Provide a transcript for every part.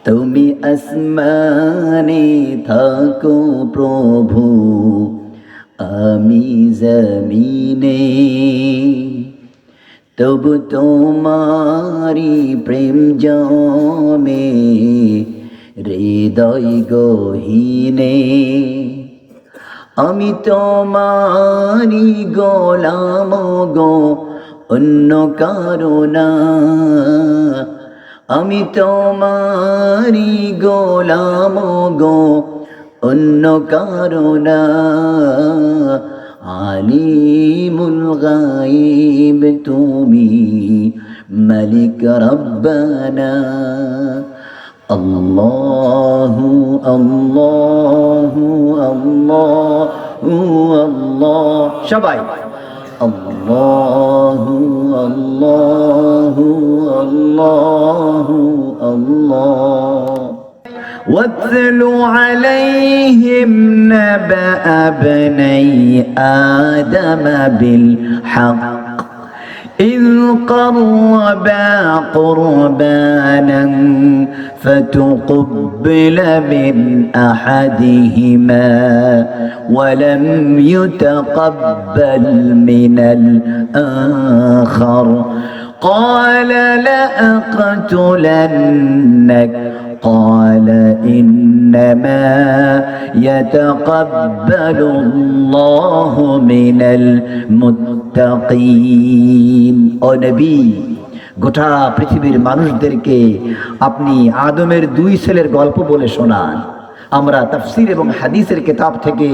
তুমি আসমানে থাকো প্রভু, আমি জমিনে, তবু তোমারি প্রেম জমে হৃদয় গহীনে। আমি তোমারি গোলাম গো, অন্য কারো না। আমি তোমারি গোলাম গো, অন্য কারো না। আলিমুল গায়ব তুমি, মালিক রব্বানা। আল্লাহু আল্লাহু আল্লাহু আল্লাহ, সবাই আল্লাহু আল্লাহু আল্লাহু আল্লাহ। واتل عليهم نبأ ابني آدم بالحق إذ قربا قربانا فتقبل من أحدهما ولم يتقبل من الآخر قال لأقتلنك قال إنما يتقبل الله من المتقين। ও নবী, গোটা পৃথিবীর মানুষদেরকে আপনি আদমের দুই ছেলের গল্প বলে শোনান। আমরা তাফসীর এবং হাদিসের কিতাব থেকে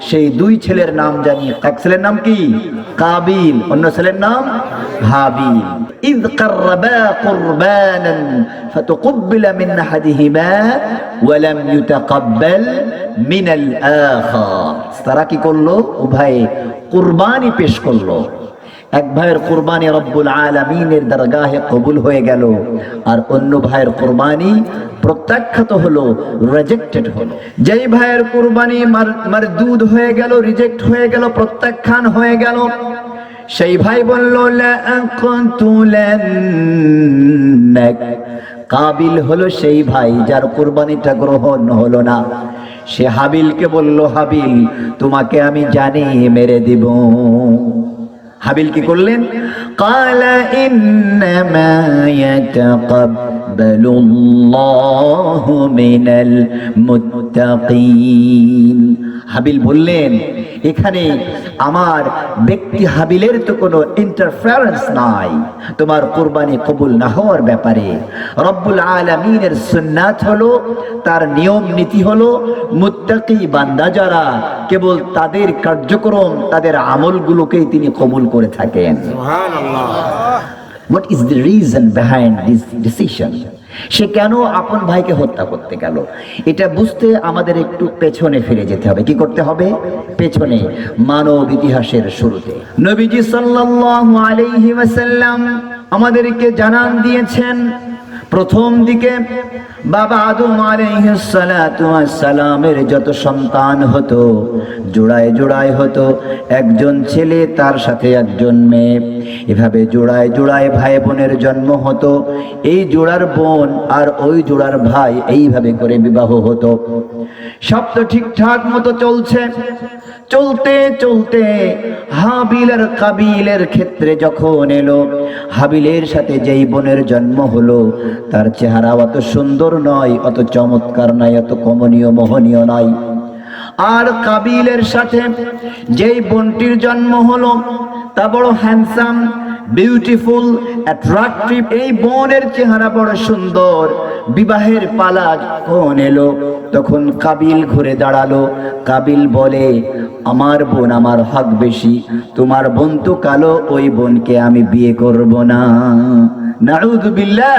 সেই দুই ছেলের নাম জানি। এক ছেলের নাম কি? কাবিল, অন্য ছেলের নাম হাবিল। إذ قربا قربانا فتقبل من أحدهما ولم يتقبل من الآخر। তারা কি করলো? উভয়ে কুরবানি পেশ করলো। এক ভাইয়ের কুরবানি রব্বুল আলামিনের দরগাহে কবুল হয়ে গেল, আর অন্য ভাইয়ের কুরবানি প্রত্যাখ্যাত হলো, রিজেক্টেড হলো। যেই ভাইয়ের কুরবানি মারদুদ হয়ে গেল, রিজেক্ট হয়ে গেল, প্রত্যাখ্যান হয়ে গেল, সেই ভাই বলল লাআকতুলান্নাক। কাবিল হলো সেই ভাই যার কুরবানিটা গ্রহণ হলো না। সে হাবিলকে বলল, হাবিল তোমাকে আমি জানি মেরে দিব। হাবিল কি করলেন? ক্বালা ইন্নামা ইয়াতাকাব্বালুল্লাহু মিনাল মুত্তাকিন। হাবিল বললেন, এখানে আমার ব্যক্তি হাবিলের তো কোনো ইন্টারফারেন্স নাই তোমার কুরবানি কবুল না হওয়ার ব্যাপারে। রব্বুল আলামিনের সুন্নাত হলো, তার নিয়ম নীতি হলো, মুত্তাকি বান্দা যারা কেবল তাদের কার্যক্রম, তাদের আমলগুলোকেই তিনি কবুল করে থাকেন। সুবহানাল্লাহ। What is the reason behind this decision? সে কেন আপন ভাইকে হত্যা করতে গেল? এটা বুঝতে আমাদের একটু পেছনে ফিরে যেতে হবে। কি করতে হবে? পেছনে, মানব ইতিহাসের শুরুতে নবীজি সাল্লাল্লাহু আলাইহি ওয়াসাল্লাম আমাদেরকে জানান দিয়েছেন, প্রথম দিকে বাবা আদম আলাইহিস সালাতু ওয়াস সালামের যত সন্তান হতো, জোড়ায় জোড়ায় হতো, একজন ছেলে তার সাথে একজন মেয়ে, এভাবে জোড়ায় জোড়ায় ভাই বোনের জন্ম হতো। এই জোড়ার বোন আর ওই জোড়ার ভাই, এইভাবে করে বিবাহ হতো। সব তো ঠিকঠাক মতো চলছে। চলতে চলতে হাবিল আর কাবিলের ক্ষেত্রে যখন এলো, হাবিলের সাথে যেই বোনের জন্ম হলো, তার চেহারা অত সুন্দর নয়, অত চমৎকার নয়, অত কমনীয় মোহনীয় নয়। আর কাবিলের সাথে যেই বোনটির জন্ম হলো, তা বড় হ্যান্ডসাম, বিউটিফুল, অ্যাট্রাকটিভ। এই বোনের চেহারা বড় সুন্দর। বিবাহের পালা যখন এলো, তখন কাবিল ঘুরে দাঁড়ালো। কাবিল বলে, আমার বোন আমার হক বেশি, তোমার বোন তো কালো, ওই বোনকে আমি বিয়ে করব না। নাউযু বিল্লাহ।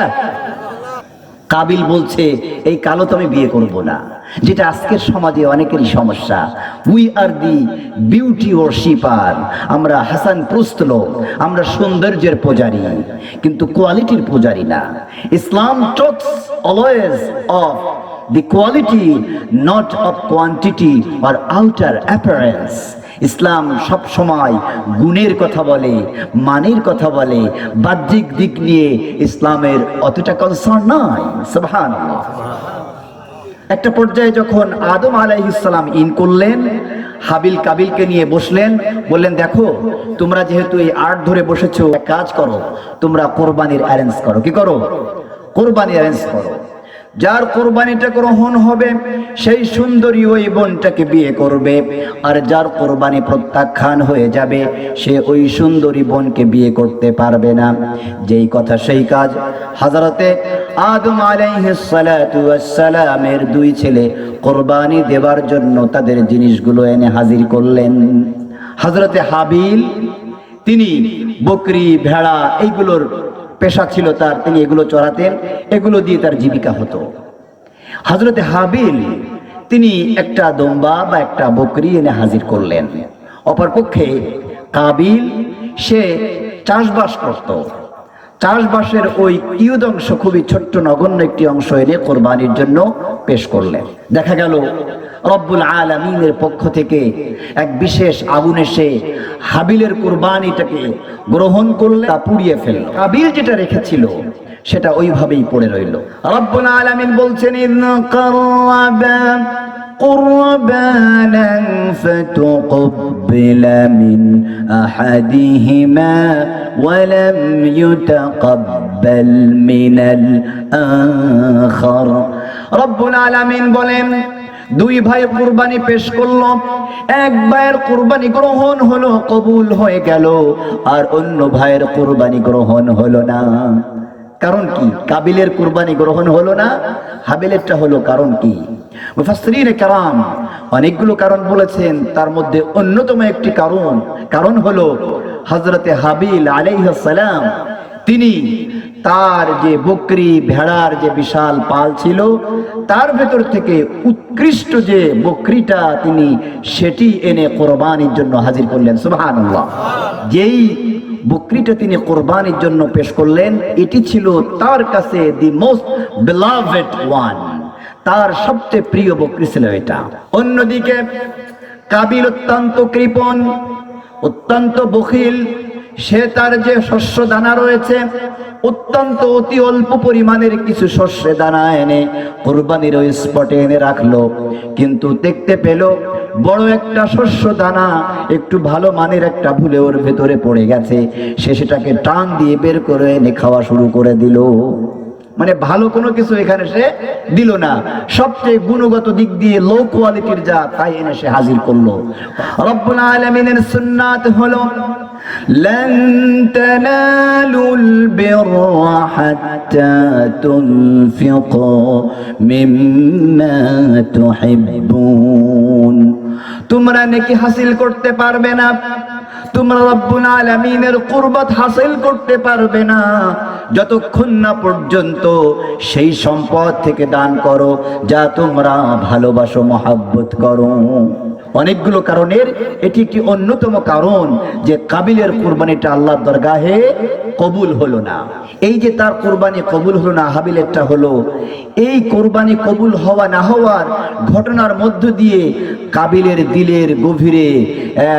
কাবিল বলছে, এই কালো তো আমি বিয়ে করব না, যেটা আজকের সমাজে অনেকেরই সমস্যা। We are the beauty worshipper. আমরা হাসান প্রুস্ত লোক, আমরা সৌন্দর্যের পূজারী, কিন্তু কোয়ালিটির পূজারী না। Islam talks always of the quality, not of quantity or outer appearance. Islam সব সময় গুণের কথা বলে, মানের কথা বলে, বাহ্যিক দিক নিয়ে ইসলামের অতটা কনসার্ন নয়। সুবহানাল্লাহ। একটা পর্যায়ে যখন আদম আলাইহিস সালাম ইন করলেন, হাবিল কাবিলকে নিয়ে বসলেন, বললেন দেখো তোমরা যেহেতু এই আর্ট ধরে বসেছো, এক কাজ করো, তোমরা কোরবানির অ্যারেঞ্জ করো। কি করো? কোরবানি অ্যারেঞ্জ করো। যার কোরবানিটা গ্রহণ হবে সেই সুন্দরী ওই বোনটাকে বিয়ে করবে, আর যার কোরবানি প্রত্যাখ্যান হয়ে যাবে সে ওই সুন্দরী বোনকে বিয়ে করতে পারবে না। যেই কথা সেই কাজ। হযরতে আদম আলাইহিস সালাতু ওয়াস সালামের দুই ছেলে কোরবানি দেওয়ার জন্য তাদের জিনিসগুলো এনে হাজির করলেন। হযরতে হাবিল তিনি বকরি, ভেড়া এইগুলোর পেশা ছিল তার, তিনি এগুলো চড়াতেন, এগুলো দিয়ে তার জীবিকা হতো। হযরতে হাবিল তিনি একটা দম্বা বা একটা বকরি এনে হাজির করলেন। অপরপক্ষে কাবিল সে চাষবাস করত। চাষবাসের ওই কিয়দ অংশ, খুবই ছোট্ট নগণ্য একটি অংশ এনে কোরবানির জন্য পেশ করলেন। দেখা গেল রব্বুল আলামিনের পক্ষ থেকে এক বিশেষ আগুন এসে হাবিলের কুরবানিটাকে গ্রহণ করলে তা পুড়িয়ে ফেলল। কাবিল যেটা রেখেছিল সেটা ওইভাবেই পড়ে রইল। রব্বুল আলামিন বলছেন ইন কাররাবা قربانا فتقبل من أحدهما ولم يتقبل من الآخر। رب العالمين বলেন দুই ভাই কুরবানি পেশ করলো, এক ভাইয়ের কুরবানি গ্রহণ হলো, কবুল হয়ে গেল, আর অন্য ভাইয়ের কুরবানি গ্রহণ হলো না। কারণ কি? কাবিলের কুরবানি গ্রহণ হলো না, হাবিলেরটা হলো। কারণ কি? মুফাসসিরিনে কেরাম অনেকগুলো কারণ বলেছেন, তার মধ্যে অন্যতম একটি কারণ হলো হযরতে হাবিল আলাইহিস সালাম তিনি তার যে বকরি ভেড়ার যে বিশাল পাল ছিল তার ভেতর থেকে উৎকৃষ্ট যে বকরিটা তিনি সেটি এনে কোরবানির জন্য হাজির করলেন। সুবহানাল্লাহ। যেই বকরিটা তিনি কোরবানির জন্য পেশ করলেন এটি ছিল তার কাছে দি মোস্ট বিলাভেড ওয়ান, তার সবচেয়ে প্রিয় বকরি ছিল এটা। অন্যদিকে কাবিল অত্যন্ত কৃপণ, অত্যন্ত বখিল। সে তার যে শস্য দানা রয়েছে অত্যন্ত অতি অল্প পরিমাণের কিছু শস্য দানা এনে কুরবানির ওই স্পটে এনে রাখলো, কিন্তু দেখতে পেল বড় একটা শস্য দানা একটু ভালো মানের একটা ভুলে ওর ভেতরে পড়ে গেছে। সে সেটাকে টান দিয়ে বের করে এনে খাওয়া শুরু করে দিল। মানে ভালো কোনো কিছু এখানে সে দিল না, সবচেয়ে গুণগত দিক দিয়ে লো কোয়ালিটির যা তাই এনে সে হাজির করলো। রব্বুল আলামিনের সুন্নাত হলো لن تنالوا البر حتى تنفقوا مما تحبون। তোমরা নেকি হাসিল করতে পারবে না, তোমরা রব্বুল আলামিনের কুরবত হাসিল করতে পারবে না যতক্ষণ না পর্যন্ত সেই সম্পদ থেকে দান করো যা তোমরা ভালোবাসো, মহব্বত করো। অনেকগুলো কারণের এটি একটি অন্যতম কারণ যে কাবিলের কুরবানিটা আল্লাহর দরগাহে কবুল হলো না। এই যে তার কুরবানি কবুল হলো না, হাবিলেরটা হলো। এই কুরবানি কবুল হওয়া না হওয়ার ঘটনার মধ্য দিয়ে কাবিলের দিলের গভীরে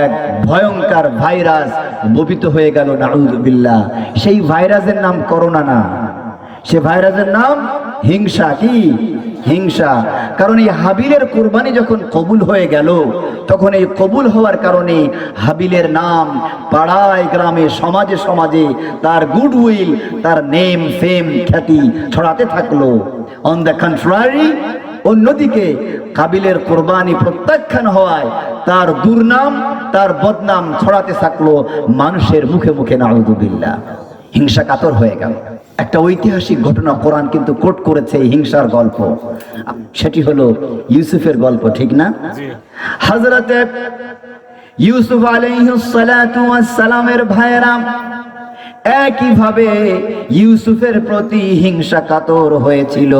এক ভয়ঙ্কর ভাইরাস বপিত হয়ে গেল, নাউযুবিল্লাহ। সেই ভাইরাসের নাম করোনা না, সে ভাইরাসের নাম হিংসা। কি? হিংসা। কারণ এই হাবিলের কুরবানি যখন কবুল হয়ে গেল তখন এই কবুল হওয়ার কারণে হাবিলের নাম পাড়ায় গ্রামে সমাজে সমাজে তার গুডউইল, তার নেম ফেম খ্যাতি ছড়াতে থাকলো। অন দ্য কন্ট্রারি, অন্যদিকে কাবিলের কুরবানি প্রত্যাখ্যান হওয়ায় তার দুর্নাম, তার বদনাম ছড়াতে থাকলো মানুষের মুখে মুখে, নাউযুবিল্লাহ। হিংসা কাতর হয়ে গেল। একটা ঐতিহাসিক ঘটনা কোরআন কিন্তু কোট করেছে এই হিংসার গল্প, সেটি হলো ইউসুফের গল্প, ঠিক না? হযরতে ইউসুফ আলাইহিস সালাতু ওয়াস সালামের ভাইরা একইভাবে ইউসুফের প্রতি হিংসা কাতর হয়েছিল।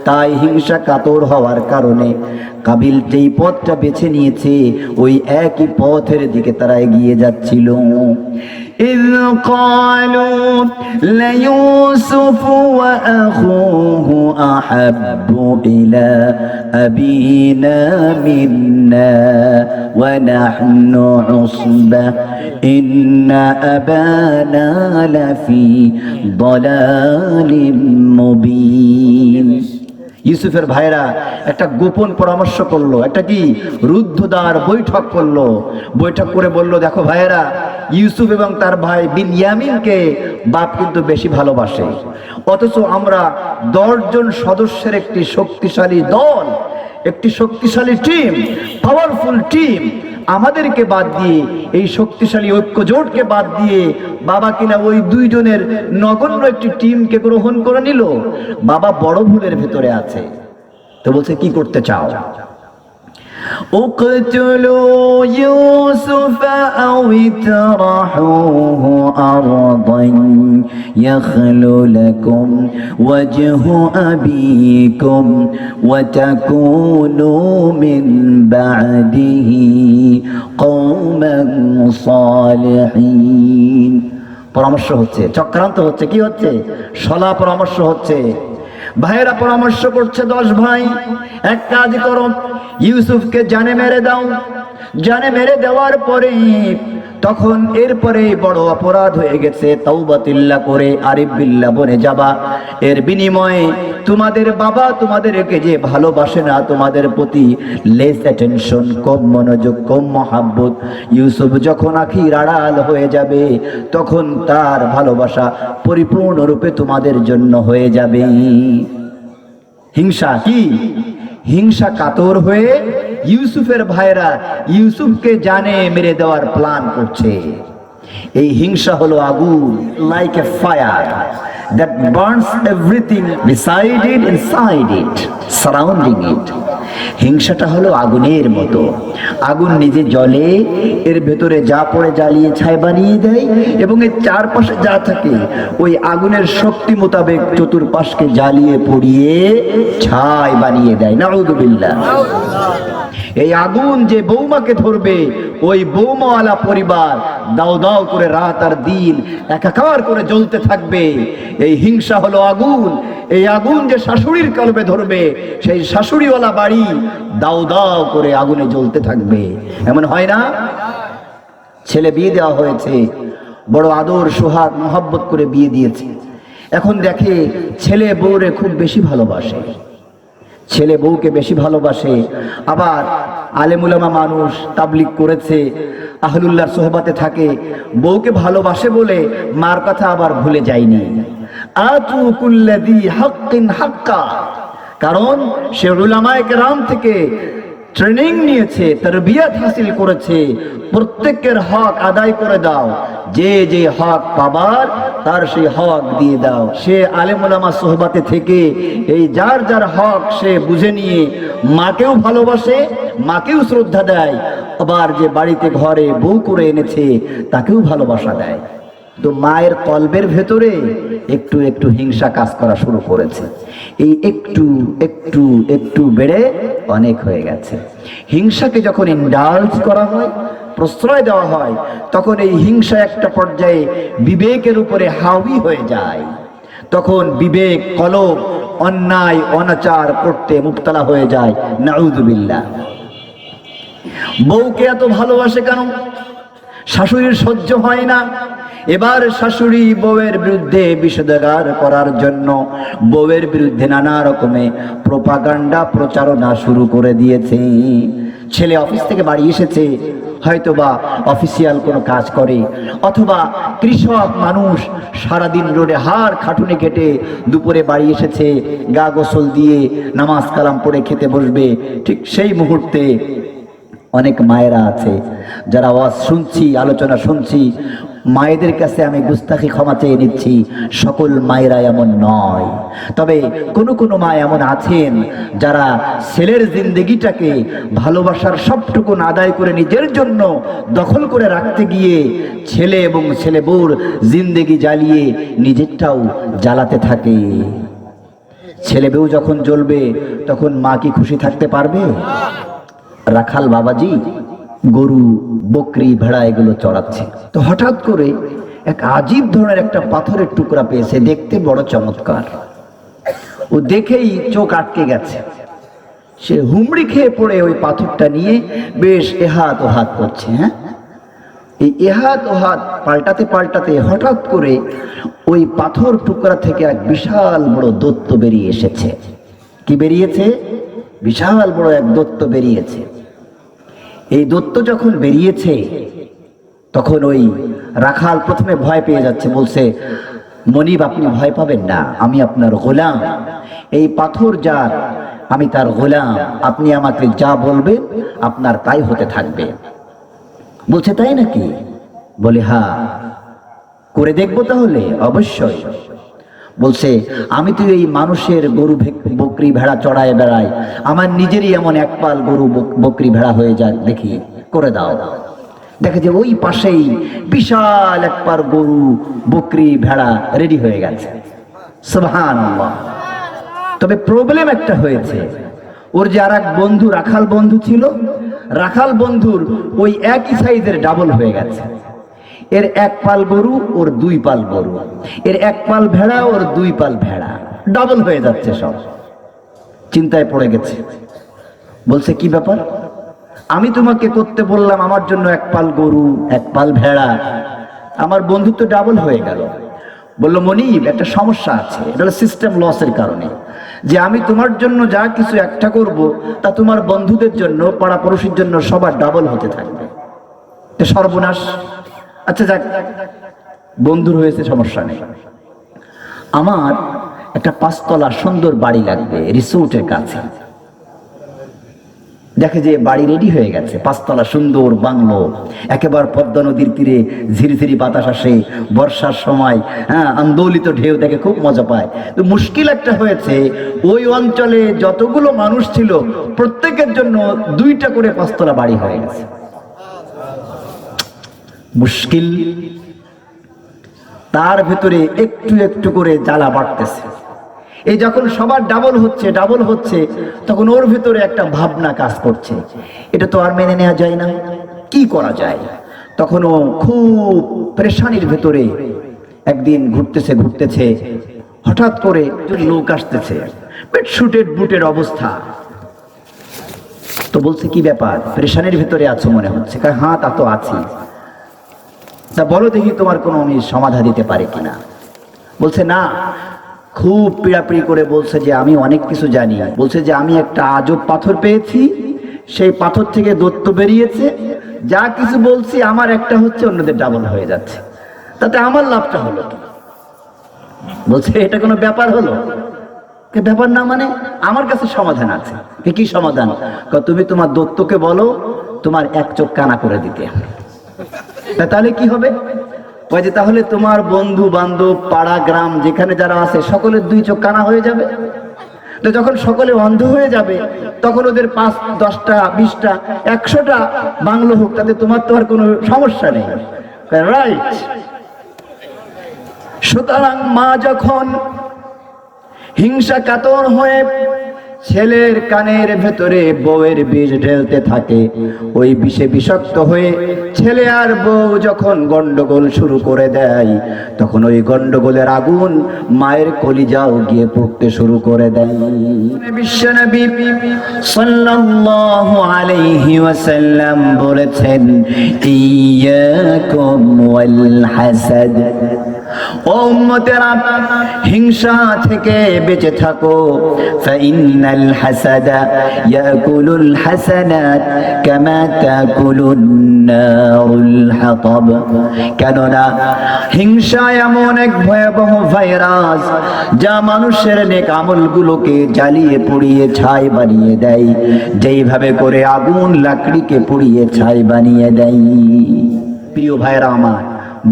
তাই হিংসা কাতর হওয়ার কারণে কাবিল যেই পথটা বেছে নিয়েছে ওই একই পথের দিকে তারা এগিয়ে যাচ্ছিল। إذ قالوا ليوسف وأخوه أحب إلى أبينا منا ونحن عصبة إن أبانا لفي ضلال مبين। ইউসুফের ভাইরা একটা গোপন পরামর্শ করলো, একটা কি রুদ্ধদ্বার বৈঠক করলো। বৈঠক করে বলল, দেখো ভাইরা, ইউসুফ এবং তার ভাই বিনয়ামিনকে বাপ কিন্তু বেশি ভালোবাসে, অথচ আমরা 10 জন সদস্যের একটি শক্তিশালী দল, একটি শক্তিশালী টিম, পাওয়ারফুল টিম, আমাদেরকে বাদ দিয়ে, এই শক্তিশালী ঐক্য জোটকে বাদ দিয়ে বাবা কিনা ওই 2 জনের নগণ্য একটি টিমকে গ্রহণ করে নিল। বাবা বড় ভুলের ভেতরে আছে। তো বলছে, কি করতে চাও? اقتلوا يوسف أو اطرحوه أرضا يخل لكم وجه أبيكم وتكونوا من بعده قوما صالحين। পরামর্শ হচ্ছে, চক্রান্ত হচ্ছে, কি হচ্ছে? শলা পরামর্শ হচ্ছে। ভাইয়েরা পরামর্শ করছে, 10 ভাই, এক কাজ করো, ইউসুফকে জানে মেরে দাও। জানে মেরে দেওয়ার পরে তখন এরপরে বড় অপরাধ হয়ে গেছে, তাওবাতিল্লাহ করে আরিফ বিল্লাহ বনে যাবা। এর বিনিময়ে তোমাদের বাবা তোমাদেরকে যে ভালোবাসে না, তোমাদের প্রতি লেস অ্যাটেনশন, কম মনোযোগ, কম মহাব্বত, ইউসুফ যখন আখির আড়াল হয়ে যাবে তখন তার ভালোবাসা পরিপূর্ণরূপে তোমাদের জন্য হয়ে যাবে। হিংসা কি? হিংসা কাতর হয়ে ইউসুফের ভাইরা ইউসুফকে জানে মেরে দেওয়ার প্ল্যান করছে। এই হিংসা হলো আগুন, like a fire that burns everything beside it, inside it, surrounding it. হিংসাটা হলো আগুনের মতো, আগুন নিজে জ্বলে, এর ভেতরে যা পড়ে জ্বালিয়ে ছাই বানিয়ে দেয় এবং এর চারপাশে যা থাকে ওই আগুনের শক্তি মোতাবেক চতুর্পাশকে জ্বালিয়ে পুড়িয়ে ছাই বানিয়ে দেয়। নাউযুবিল্লাহ। এই আগুন যে বৌমাকে ধরবে, ওই বৌমাওয়ালা পরিবার দাও দাও করে রাত আর দিন একাকার করে জ্বলতে থাকবে। এই হিংসা হলো আগুন। এই আগুন যে শাশুড়ির কলবে ধরবে, সেই শাশুড়িওয়ালা বাড়ি দাও দাও করে আগুনে জ্বলতে থাকবে। এমন হয় না? ছেলে বিয়ে দেওয়া হয়েছে, বড় আদর সোহাগ মহব্বত করে বিয়ে দিয়েছে। এখন দেখে ছেলে বউরে খুব বেশি ভালোবাসে, ছেলে বউকে বেশি ভালোবাসে। আবার আলেমুলামা মানুষ, তাবলিগ করেছে, আহলুল্লাহর সোহবাতে থাকে, বউকে ভালোবাসে বলে মার কথা আবার ভুলে যায়নি। আতু কুল্লাযী হাক্কিন হাক্কা, কারণ সে উলামায়ে কেরাম থেকে ট্রেনিং নিয়েছে, তারবিয়াত হাসিল করেছে। প্রত্যেকের হক আদায় করে দাও, যে যে হক পাবার তার সেই হক দিয়ে দাও। সে আলেম ওলামা সোহবাতে থেকে এই যার যার হক সে বুঝে নিয়ে মাকেও ভালোবাসে, মাকেও শ্রদ্ধা দেয়, আবার যে বাড়িতে ঘরে বউ করে এনেছে তাকেও ভালোবাসা দেয়। তো মায়ের কলবের ভেতরে একটু একটু হিংসা কাজ করা শুরু করেছে। এই একটু একটু একটু বেড়ে অনেক হয়ে গেছে। হিংসাকে যখন ইন্ডালজ করা হয়, প্রশ্রয় দেওয়া হয়, তখন এই হিংসা একটা পর্যায়ে বিবেকের উপরে হাওয়া হয়ে যায়। তখন বিবেক কলব অন্যায় অনাচার করতে মুবতলা হয়ে যায়। নাউযুবিল্লাহ। বউকে এত ভালোবাসে কেন? শাশুড়ির সহ্য হয় না। এবার শাশুড়ি বউয়ের বিরুদ্ধে বিষোদ্গার করার জন্য বউয়ের বিরুদ্ধে নানা রকমের প্রোপাগান্ডা প্রচারণা শুরু করে দিয়েছে। ছেলে অফিস থেকে বাড়ি এসেছে, হয়তোবা অফিসিয়াল কোনো কাজ করে, অথবা কৃষক মানুষ সারাদিন রোডে হাড় খাটুনি কেটে দুপুরে বাড়ি এসেছে, গা গোসল দিয়ে নামাজ কালাম পড়ে খেতে বসবে। ঠিক সেই মুহূর্তে অনেক মায়েরা আছে যারা আওয়াজ শুনছি, আলোচনা শুনছি, মায়েদের কাছে আমি গুস্তাখি ক্ষমা চেয়ে নিচ্ছি, সকল মায়েরা এমন নয়। তবে কোনো কোনো মা এমন আছেন যারা ছেলের জিন্দেগিটাকে ভালোবাসার সবটুকু আদায় করে নিজের জন্য দখল করে রাখতে গিয়ে ছেলে এবং ছেলে বউর জিন্দেগি জ্বালিয়ে নিজেরটাও জ্বালাতে থাকে। ছেলে বউ যখন জ্বলবে তখন মা কি খুশি থাকতে পারবে? রাখাল বাবাজি গরু, বকরি, ভেড়া এগুলো চড়াচ্ছে, তো হঠাৎ করে এক আজীব ধরনের একটা পাথরের টুকরা পেয়েছে, দেখতে বড় চমৎকার। ও দেখেই চোখ আটকে গেছে। সে হুমড়ি খেয়ে পড়ে ওই পাথরটা নিয়ে বেশ এহাত ও হাত করছে। হ্যাঁ, এই এহাত ও হাত পাল্টাতে পাল্টাতে হঠাৎ করে ওই পাথর টুকরা থেকে এক বিশাল বড় দৈত্য বেরিয়ে এসেছে। কি বেরিয়েছে? বিশাল বড় এক দৈত্য বেরিয়েছে। এই দৈত্য যখন বেরিয়েছে তখন ওই রাখাল প্রথমে ভয় পেয়ে যাচ্ছে, বলছে, মনিব আপনি ভয় পাবেন না, আমি আপনার গোলাম, এই পাথর যার, আমি তার গোলাম, আপনি আমাকে যা বলবেন আপনার তাই হতে থাকবে। বলছে তাই নাকি? বলে হ্যাঁ, করে দেখবো তাহলে। অবশ্যই। বলছে আমি তো এই মানুষের গরু বকরি ভেড়া চড়ায় বেড়াই, আমার নিজেরই এমন এক পাল গরু বকরি ভেড়া হয়ে যায়, দেখি করে দাও। দেখে যে ওই পাশেই বিশাল এক পাল গরু বকরি ভেড়া রেডি হয়ে গেছে। সুবহানাল্লাহ। তবে প্রবলেম একটা হয়েছে, ওর যে আর এক বন্ধু রাখাল বন্ধু ছিল, রাখাল বন্ধুর ওই একই সাইজের ডাবল হয়ে গেছে। এর এক পাল গরু, ওর দুই পাল গরু, এর এক পাল ভেড়া, ওর দুই পাল ভেড়া, ডাবল হয়ে যাচ্ছে সব। চিন্তায় পড়ে গেছে। বলছে কি ব্যাপার, আমি তোমাকে করতে বললাম আমার জন্য এক পাল গরু এক পাল ভেড়া, আমার বন্ধু তো ডাবল হয়ে গেল। বলল মনিব একটা সমস্যা আছে, এটা হলো সিস্টেম লসের কারণে, যে আমি তোমার জন্য যা কিছু একটা করব তা তোমার বন্ধুদের জন্য, পাড়া পড়োশির জন্য সবার ডাবল হতে থাকবে। সর্বনাশ। আচ্ছা যাক, বন্ধুর হয়েছে, সমস্যা নেই। আমার একটা 5 তলা সুন্দর বাড়ি লাগবে রিসোর্টের কাছে। দেখে যে বাড়ি রেডি হয়ে গেছে, 5 তলা সুন্দর বাংলো, একেবারে পদ্মা নদীর তীরে ঝিরিঝিরি বাতাস আসে, বর্ষার সময় হ্যাঁ আন্দোলিত ঢেউ দেখে খুব মজা পায়। তো মুশকিল একটা হয়েছে, ওই অঞ্চলে যতগুলো মানুষ ছিল প্রত্যেকের জন্য 2টা করে 5 তলা বাড়ি হয়ে গেছে। মুশকিল। তার ভেতরে একটু একটু করে জ্বালা বাড়তেছে। এই যখন সবার ডাবল হচ্ছে তখন ওর ভিতরে একটা ভাবনা কাজ করছে, এটা তো আর মেনে নেওয়া যায় না, কি করা যায়। তখন ও খুব পেরেশানির ভেতরে একদিন ঘুরতেছে হঠাৎ করে লোক আসতেছে, বেডশুটের বুটের অবস্থা। তো বলছে কি ব্যাপার, পেরেশানির ভেতরে আছো মনে হচ্ছে। হ্যাঁ তা তো আছি। তা বলো দেখি তোমার কোনো আমি সমাধা দিতে পারি কিনা। বলছে না, খুব পিড়াপিড়ি করে বলছে যে আমি অনেক কিছু জানি। বলছে যে আমি একটা আজব পাথর পেয়েছি, সেই পাথর থেকে দৈত্য বেরিয়েছে, যা কিছু বলছি আমার একটা হচ্ছে অন্যদের ডাবল হয়ে যাচ্ছে, তাতে আমার লাভটা হলো কি? বলছে এটা কোনো ব্যাপার হলো? ব্যাপার না মানে আমার কাছে সমাধান আছে। কি সমাধান? তুমি তোমার দৈত্যকে বলো তোমার এক চোখ কানা করে দিতে, তাহলে কি হবে? যে তাহলে তোমার বন্ধু বান্ধব পাড়া গ্রাম যেখানে যারা আছে সকলের 2 চোখ কানা হয়ে যাবে। তো যখন সকলে অন্ধ হয়ে যাবে তখন ওদের 5, 10টা, 20টা, 100টা বাংলো হোক, তাতে তোমার তো আর কোনো সমস্যা নেই। রাইট। সুতরাং মা যখন হিংসা কাতর হয়ে ছেলের কানের ভেতরে বউয়ের বিষ ঢেলতে থাকে, ওই বিষে বিষাক্ত হয়ে ছেলে আর বউ যখন গন্ডগোল শুরু করে দেয়, তখন ওই গন্ডগোলের আগুন মায়ের কলিজাও গিয়ে পড়তে শুরু করে দেয়। বিশ্বনবী সাল্লাল্লাহু আলাইহি ওয়াসাল্লাম বলেছেন, ইয়াকুম ওয়াল হাসাদ, ও উম্মতেরা হিংসা থেকে বেঁচে থাকো। ফাইন্নাল হাসাদা ইয়াকুলুল হাসানাত কামা তাকুলুন নারুল হাতাব, কেননা হিংসা এমন এক ভয়াবহ ভাইরাস যা মানুষের নেক আমলগুলোকে জ্বালিয়ে পুড়িয়ে ছাই বানিয়ে দেয়, যেইভাবে করে আগুন লাকড়িকে পুড়িয়ে ছাই বানিয়ে দেয়। প্রিয় ভাইরা আমার,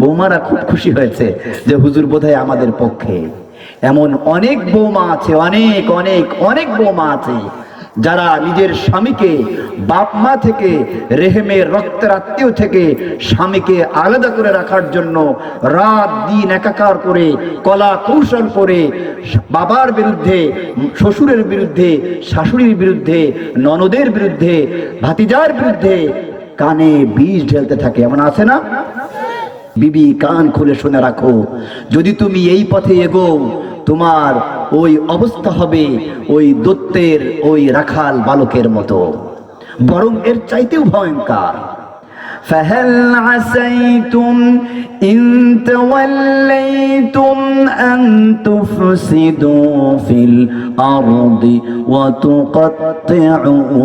বৌমারা খুব খুশি হয়েছে যে হুজুর বোধহয় আমাদের পক্ষে। এমন অনেক বৌমা আছে, অনেক অনেক অনেক বৌমা আছে যারা নিজের স্বামীকে, বাপ মা থেকে, রেহেমের রক্তের আত্মীয় থেকে স্বামীকে আলাদা করে রাখার জন্য রাত দিন একাকার করে কলা কৌশল করে বাবার বিরুদ্ধে, শ্বশুরের বিরুদ্ধে, শাশুড়ির বিরুদ্ধে, ননদের বিরুদ্ধে, ভাতিজার বিরুদ্ধে কানে বিষ ঢেলতে থাকে। এমন আছে না? বিবি কান খুলে শুনে রাখো, যদি তুমি এই পথে এগোও তোমার ওই অবস্থা হবে ওই দৈত্যের ওই রাখাল বালকের মতো, বরং এর চাইতেও ভয়ঙ্কর। فهل عسيتم إن توليتم أن تفسدوا في الأرض وتقطعوا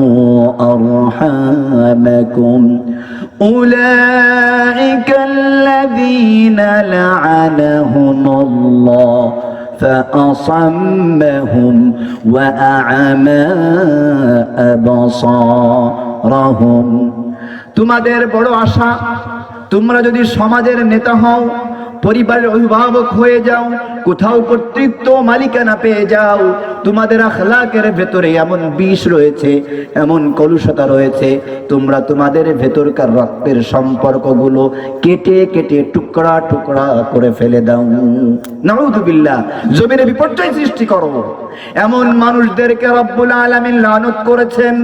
أرحامكم أولئك الذين لعنهم الله فأصمهم وأعمى أبصارهم। তোমাদের বড় আশা, তোমরা যদি সমাজের নেতা হও, পরিবারের অভিভাবক হয়ে যাও, কোথাও কর্তৃত্ব মালিকানা পেয়ে যাও, তোমাদের আখলাকের ভেতরে এমন বিষ রয়েছে, এমন কলুষতা রয়েছে, তোমরা তোমাদের ভেতরকার রক্তের সম্পর্কগুলো কেটে কেটে টুকরা টুকরা করে ফেলে দাও। নাউযুবিল্লাহ, জমিনে বিপর্যয় সৃষ্টি করো। এমন মানুষদেরকে রব্বুল আলামিন লানত করেছেন,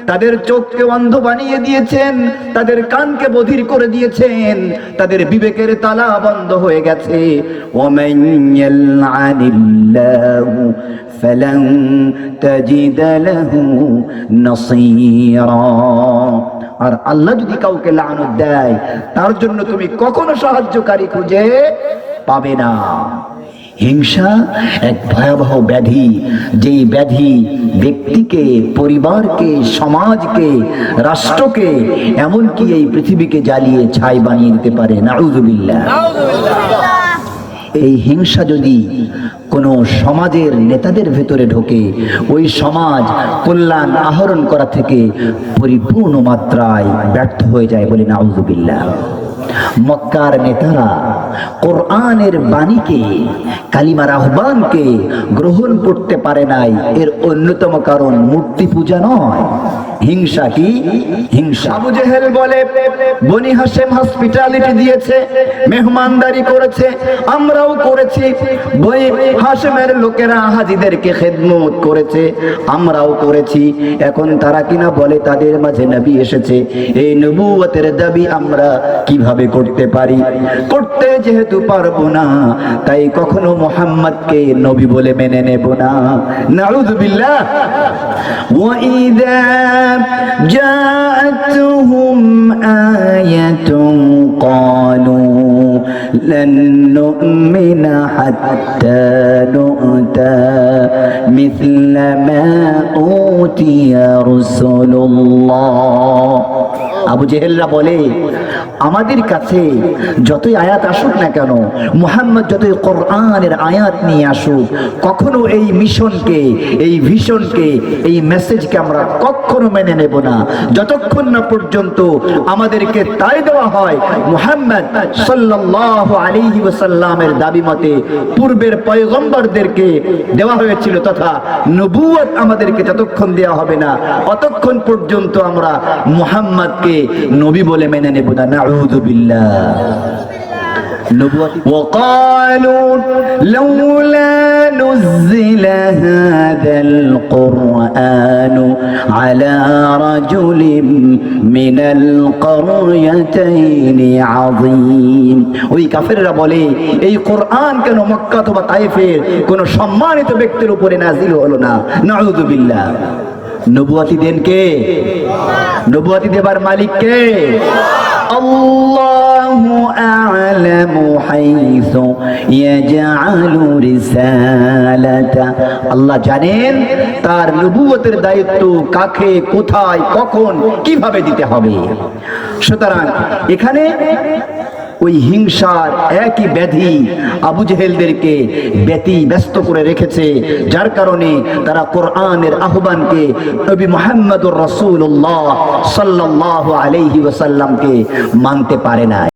তাদের চোখকে অন্ধ বানিয়ে দিয়েছেন, তাদের কানকে বধির করে দিয়েছেন, তাদের বিবেকের তালা বন্ধ হয়ে গেছে। ওয়ামান ইয়ালআনিল্লাহু ফালান তাজিদ লাহু নাসীরা। আর আল্লাহ যদি কাউকে লানত দেয়, তার জন্য তুমি কখনো সাহায্যকারী খুঁজে পাবে না। হিংসা এক ভয়াবহ ব্যাধি, যেই ব্যাধি ব্যক্তিকে, পরিবারকে, সমাজকে, রাষ্ট্রকে, এমনকি এই পৃথিবীকে জ্বালিয়ে ছাই বানিয়ে দিতে পারে। নাউযুবিল্লাহ। এই হিংসা যদি কোনো সমাজের নেতাদের ভেতরে ঢোকে, ওই সমাজ কল্যাণ আহরণ করা থেকে পরিপূর্ণ মাত্রায় ব্যর্থ হয়ে যায় বলে নাউযুবিল্লাহ। মক্কার নেতারা কোরআনের বাণীকে, কালিমার আহ্বানকে গ্রহণ করতে পারে নাই। এর অন্যতম কারণ মূর্তি পূজা নয়, হিংসা। কি হিংসা? আবু জেহেল বলে, বনি হাশেম হসপিটালিটি দিয়েছে, মেহমানদারি করেছে, আমরাও করেছি। বনি হাশেমের লোকেরা হাজীদেরকে খেদমত করেছে, আমরাও করেছি। এখন তারা কিনা বলে তাদের মাঝে নবী এসেছে, এই নবুয়তের দাবি আমরা কিভাবে করতে পারি? করতে যেহেতু পারবো না, তাই কখনো মুহাম্মদকে নবী বলে মেনে নেব না। নাউযুবিল্লাহ। ওয়াইদা জাআতুহুম আয়াতুন ক্বালু লান নু'মিনা হাত্তা নু'তা মিথলা মা উতিয়া রাসূলুল্লাহ। আবু জেহেলরা বলে, আমাদের কাছে যতই আয়াত আসুক না কেন, মুহাম্মদ যতই কোরআনের আয়াত নিয়ে আসুক, কখনো এই মিশনকে, এই ভিশনকে, এই মেসেজকে আমরা কখনো মেনে নেব না, যতক্ষণ না পর্যন্ত আমাদেরকে তাই দেওয়া হয় মুহাম্মদ সাল্লাল্লাহু আলাইহি ওয়াসাল্লামের দাবি মতে পূর্বের পয়গম্বরদেরকে দেওয়া হয়েছিল, তথা নবুয়ত আমাদেরকে যতক্ষণ দেওয়া হবে না, অতক্ষণ পর্যন্ত আমরা মুহাম্মদকে নবী বলে মেনে নেব না। নাউযু বিল্লাহ। وقالوا لولا نزل هذا القرآن على رجل من القريتين عظيم। ওই কাফেররা বলে, এই কোরআন কেন মক্কা অথবা তায়েফের কোন সম্মানিত ব্যক্তির উপরে নাযিল হলো না? নাউযু বিল্লাহ। নবুয়তি দেন কে? নবুয়তি দেবার মালিক কে? আল্লাহু আ'লামু হাইসু ইয়াজআলু রিসালাতা। আল্লাহ জানেন তার নবুয়তের দায়িত্ব কাকে, কোথায়, কখন, কিভাবে দিতে হবে। সুতরাং এখানে ওই হিংসার একই ব্যাধি আবু জেহেলদেরকে ব্যস্ত করে রেখেছে, যার কারণে তারা কোরআনের আহ্বানকে, নবী মুহাম্মদুর রাসূলুল্লাহ সাল্লাল্লাহু আলাইহি ওয়াসাল্লামকে মানতে পারে না।